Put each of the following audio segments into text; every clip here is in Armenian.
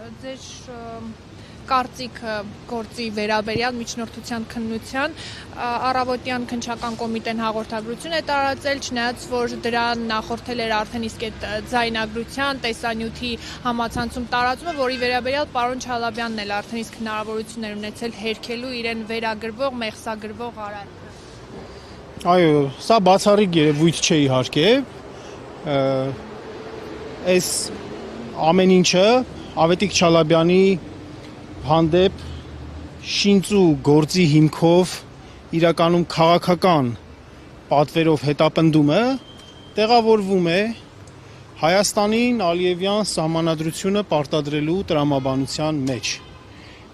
ձեր կարծիքը գործի վերաբերյալ միջնորդության քննության առավոտյան քննչական կոմիտեն հաղորդագրություն է տարածել, չնայած որ դրան նախորդել էր արդեն իսկ այդ ձայնագրության տեսանյութի համացանցում տարածումը, որի վերաբերյալ պարոն Չալաբյանն էլ արդեն իսկ հնարավորություն էր ունեցել հերքելու իրեն վերագրվող, մեղսագրվող արարքը։ Այո, սա բացառիկ երևույթ չէ իհարկե։ Այս ամեն ինչը Ավետիք Չալաբյանի հանդեպ շինծու գործի հիմքով իրականում քաղաքական պատվերով հետապնդումը տեղավորվում է Հայաստանին Ալիևյան սահմանադրությունը պարտադրելու տրամաբանության մեջ։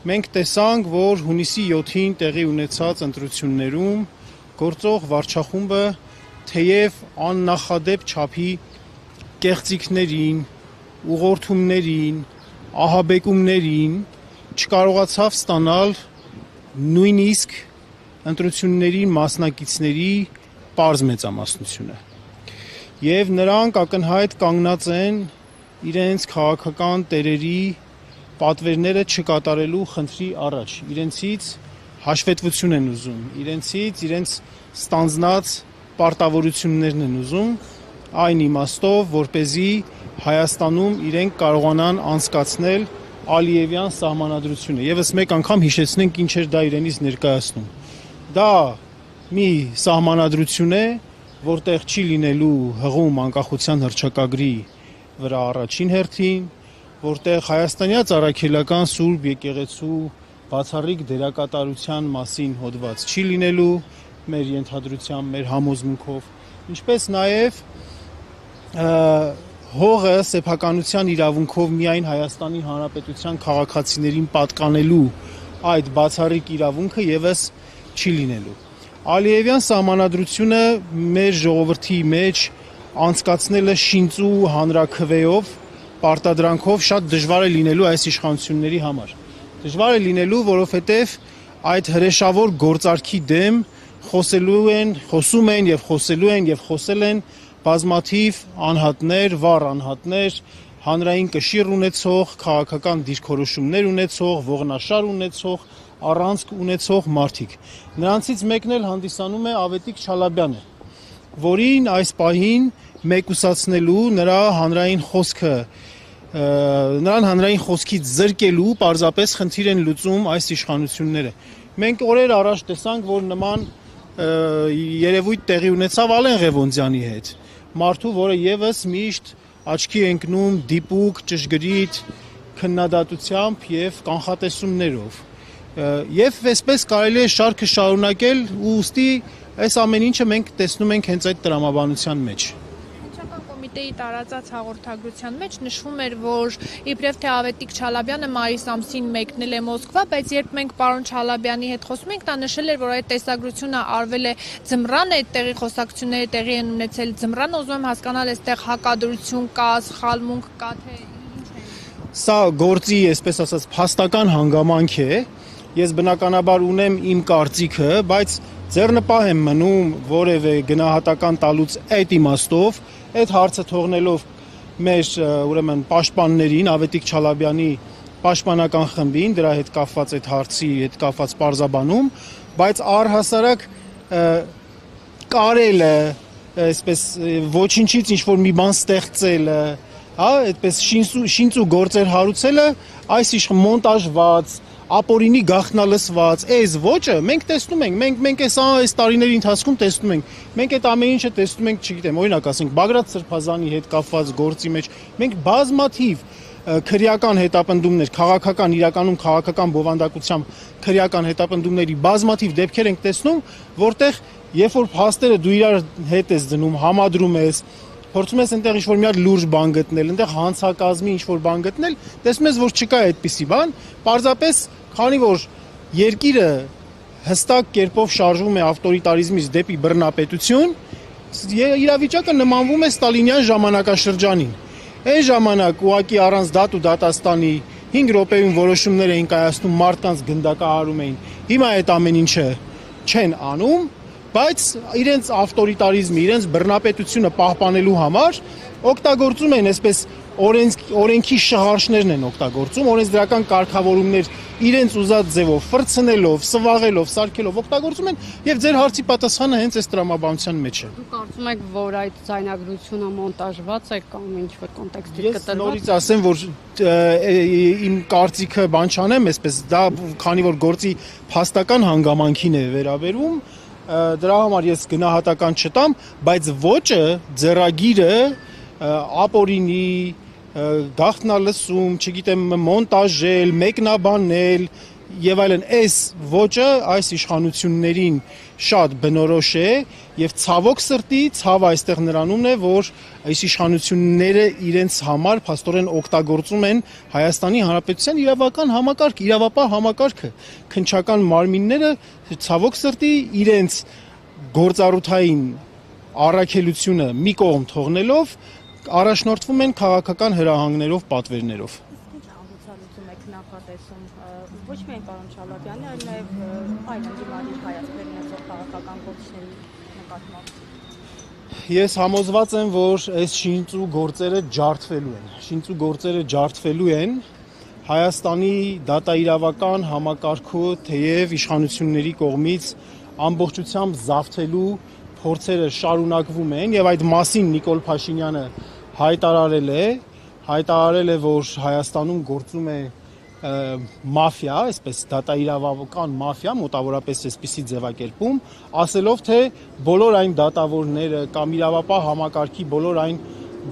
Մենք տեսանք, որ հունիսի 7-ին տեղի ունեցած ընտրություններում գործող վարչախումբը թեև աննախադեպ չափի կեղծիքներին, ուղղորդումներին, ահաբեկումներին չկարողացավ ստանալ նույնիսկ ընտրությունների մասնակիցների պարզ մեծամասնությունը։ Եվ նրանք ակնհայտ կանգնած են իրենց քաղաքական տերերի պատվերները չկատարելու խնդրի առաջ, իրենցից հաշվետվություն են ուզում, իրենց ստանձնած պարտավորություններն են ուզում, այն իմաստով, որպեսզի Հայաստանում իրենք կարողանան անցկացնել Ալիևյան սահմանադրությունը։ Եվս մեկ անգամ հիշեցնենք ինչ էր դա իրենից ներկայացնում։ Դա մի սահմանադրություն է, որտեղ չի լինելու հղում անկախության հռչակագրի վրա առաջին հերթին, որտեղ հայաստանյա առաքելական Սուրբ եկեղեցու բացառիկ դերակատարության մասին հոդված չի լինելու մեր ենթադրությամբ, մեր համոզմունքով, ինչպես նաև հողը սեփականության իրավունքով միայն Հայաստանի Հանրապետության քաղաքացիներին պատկանելու այդ բացառիկ իրավունքը եւս չի լինելու։ Ալիևյան սահմանադրությունը մեր ժողովրդի մեջ անցկացնելը շինծու հանրաքվեով, պարտադրանքով շատ դժվար է լինելու այս իշխանությունների համար։ Դժվար է լինելու, որովհետև այդ հրեշավոր գործարքի դեմ խոսում են եւ խոսել են բազմաթիվ անհատներ, վառ անհատներ, հանրային կշիռ ունեցող, քաղաքական դիրքորոշումներ ունեցող, ողնաշար ունեցող, առանցք ունեցող մարդիկ։ Նրանցից մեկն էլ հանդիսանում է Ավետիք Չալաբյանը, որին այս պահին մեկուսացնելու նրան հանրային խոսքից զրկելու պարզապես խնդիր են լուծում այս իշխանությունները։ Մենք օրեր առաջ տեսանք, որ նման երևույթ տեղի ունեցավ Ալեն Ղևոնդյանի հետ, մարդու, որը եւս միշտ աչքի ընկնում դիպուկ, ճշգրիտ քննադատությամբ եւ կանխատեսումներով։ Եվ այսպես կարելի է շարքը շարունակել, ուստի այս ամեն ինչը մենք տեսնում ենք հենց այդ տրամաբանության մեջ։ Կոմիտեի տարածած հաղորդագրության մեջ նշվում էր, որ իբրև թե Ավետիք Չալաբյանը մայիս ամսին մեկնել է Մոսկվա, բայց երբ մենք պարոն Չալաբյանի հետ խոսում ենք, նա նշել էր, որ այդ տեսագրությունը արվել է ձմռան, այդտեղի խոսակցությունները տեղի են ունեցել ձմռան, ուզում եմ հասկանալ, այստեղ հակադրություն կա, սխալմունք կա, թե ինչ է։ Սա գործի, այսպես ասած, փաստական հանգամանք է։ Ես բնականաբար ունեմ իմ կարծիքը, բայց ձեռնպահ եմ մնում որևէ գնահատական տալուց այդ իմաստով, այդ հարցը թողնելով մեր ուրեմն պաշտպաններին, Ավետիք Չալաբյանի պաշտպանական խմբին, դրա հետ կապված այդ հարցի հետ կապված պարզաբանում, բայց առհասարակ կարելը, այսպես ոչինչից ինչ-որ մի բան ստեղծելը, այդպես շինծու գործեր հարուցելը, այս մոնտաժված, ապօրինի գաղտնալսված, այս ոճը մենք տեսնում ենք, մենք այս տարիների ընթացքում տեսնում ենք, մենք այդ ամեն ինչը տեսնում ենք, չգիտեմ, օրինակ ասենք Բագրատ Սրբազանի հետ կապված գործի մեջ, մենք բազմաթիվ քրեական հետապնդումներ, քաղաքական, իրականում քաղաքական բովանդակությամբ քրեական հետապնդումների բազմաթիվ դեպքեր ենք տեսնում, որտեղ երբ որ փաստերը դու իրար հետ ես դնում, համադրում ես, փորձում ես այնտեղ ինչ-որ մի հատ լուրջ բան գտնել, այնտեղ հանցակազմի ինչ-որ բան գտնել, տեսնում ես, որ չկա այդպիսի բան, պարզապես քանի որ երկիրը հստակ կերպով շարժվում է ավտորիտարիզմից դեպի բռնապետություն, իրավիճակը նմանվում է ստալինյան ժամանակաշրջանին։ Այն ժամանակ ուղղակի առանց դատ ու դատաստանի 5 րոպեում որոշումներ էին կայացնում, մարդկանց գնդակահարում էին։ Հիմա այդ ամեն ինչը չեն անում, բայց իրենց ավտորիտարիզմը, իրենց բռնապետությունը պահպանելու համար օգտագործում են այսպես օրենքի շղարշներն են օգտագործում, օրենսդրական կարգավորումներ իրենց ուզած ձևով ֆրցնելով, սվաղելով, սարքելով օգտագործում են եւ ձեր հարցի պատասխանը հենց այս տրամաբանության մեջ է։ Դուք կարծում եք, որ այդ ձայնագրությունը մոնտաժված է կամ ինչ-որ կոնտեքստի Ես կտրված։ նորից ասեմ, որ իմ կարծիքը բան չանեմ, այսպես դա քանի որ գործի փաստական հանգամանքին է վերաբերում, դրա համար ես գնահատական չտամ, բայց ոճը, ձեռագիրը, ապօրինի, գաղտնալսում, չգիտեմ, մոնտաժել, մեկնաբանել եւ այլն, այս ոճը այս իշխանություններին շատ բնորոշ է եւ ցավոք սրտի, ցավը այստեղ նրանումն է, որ այս իշխանությունները իրենց համար փաստորեն օգտագործում են Հայաստանի Հանրապետության իրավական համակարգ, իրավապահ համակարգը, քննչական մարմինները ցավոք սրտի իրենց գործառութային առաքելությունը մի կողմ թողնելով առաջնորդվում են քաղաքական հրահանգներով, պատվերներով։ Ինչ ամբողջալուծում եք նախատեսում ոչ միայն պարոն Շալավյանի, այլ նաև այլ ընդդիմադիր հայացքներ ունեցող քաղաքական գործիչների նկատմամբ։ Ես համոզված եմ, որ այս շինծու գործերը ջարդվելու են Հայաստանի դատաիրավական համակարգը թեև իշխանությունների կողմից ամբողջությամբ զավթելու փորձերը շարունակվում են եւ այդ մասին Նիկոլ Փաշինյանը հայտարարել է, որ Հայաստանում գործում է մաֆիա, այսպես դատաիրավական մաֆիա, մոտավորապես այսպիսի ձևակերպում, ասելով թե բոլոր այն դատավորները կամ իրավապահ համակարգի բոլոր այն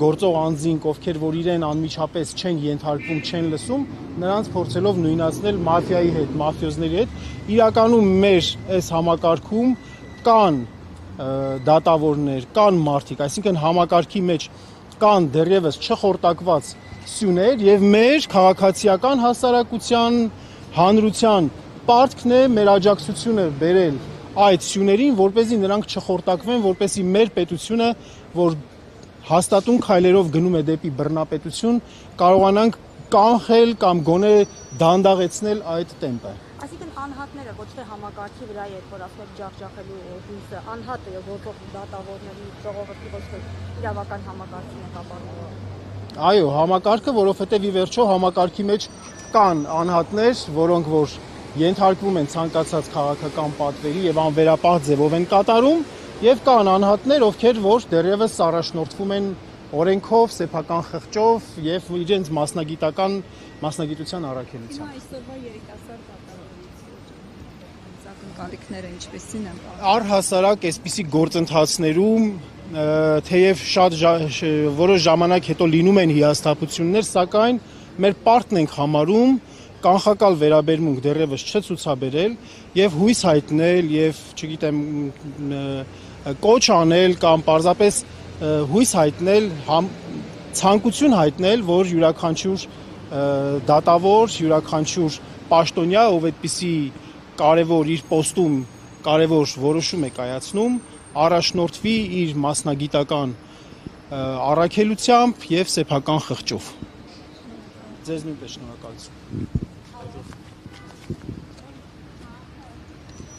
գործող անձինք, ովքեր որ իրեն անմիջապես չեն ենթարկվում, չեն լսում, նրանց փորձելով նույնացնել մաֆիայի հետ, մաֆիոզների հետ, իրականում մեր այս համակարգում կան դատավորներ, կան մարդիկ, այսինքն համակարգի մեջ կան դեռևս չխորտակված սյուներ եւ մեր քաղաքացիական հասարակության հանրության պարտքն է մեր աջակցությունը բերել այդ սյուներին, որպեսզի նրանք չխորտակվեն, որպեսզի մեր պետությունը, որ հաստատուն քայլերով գնում է դեպի բռնապետություն, կարողանանք կանխել կամ գոնե դանդաղեցնել այդ տեմպը։ Այսինքն անհատները ոչ թե համակարգի վրա է, որ ասում եք ջախջախելու հույսը, անհատը եւ որոնք դատավորների ժողովրդի ոչ թե իրավական համակարգին է կապառնվում։ Այո, համակարգը, որովհետեւ ի վերջո համակարգի մեջ կան անհատներ, որոնք որ ենթարկվում են ցանկացած քաղաքական պատվերի եւ անվերապահ ձևով են կատարում, եւ կան անհատներ, ովքեր որ դեռևս առաջնորդվում են օրենքով, սեփական խղճով եւ իրենց մասնագիտության առաքելությամբ։ Այսօրվա երիտասարդ դատավորից ակնկալիքները ինչպեսին են։ Առհասարակ այսպիսի գործընթացներում թեև շատ որոշ ժամանակ հետո լինում են հիասթափություններ, սակայն մեր պարտքն ենք համարում կանխակալ վերաբերմունք դեռևս չցուցաբերել եւ հույս հայտնել եւ, չգիտեմ, կոչ անել կամ պարզապես հույս հայտնել, ցանկություն հայտնել, որ յուրաքանչյուր դատավոր, յուրաքանչյուր պաշտոնյա, ով այդպիսի կարևոր իր պոստում կարևոր որոշում է կայացնում, առաջնորդվի իր մասնագիտական առաքելությամբ եւ սեփական խղճով։ Ձեզ նույնպես շնորհակալություն։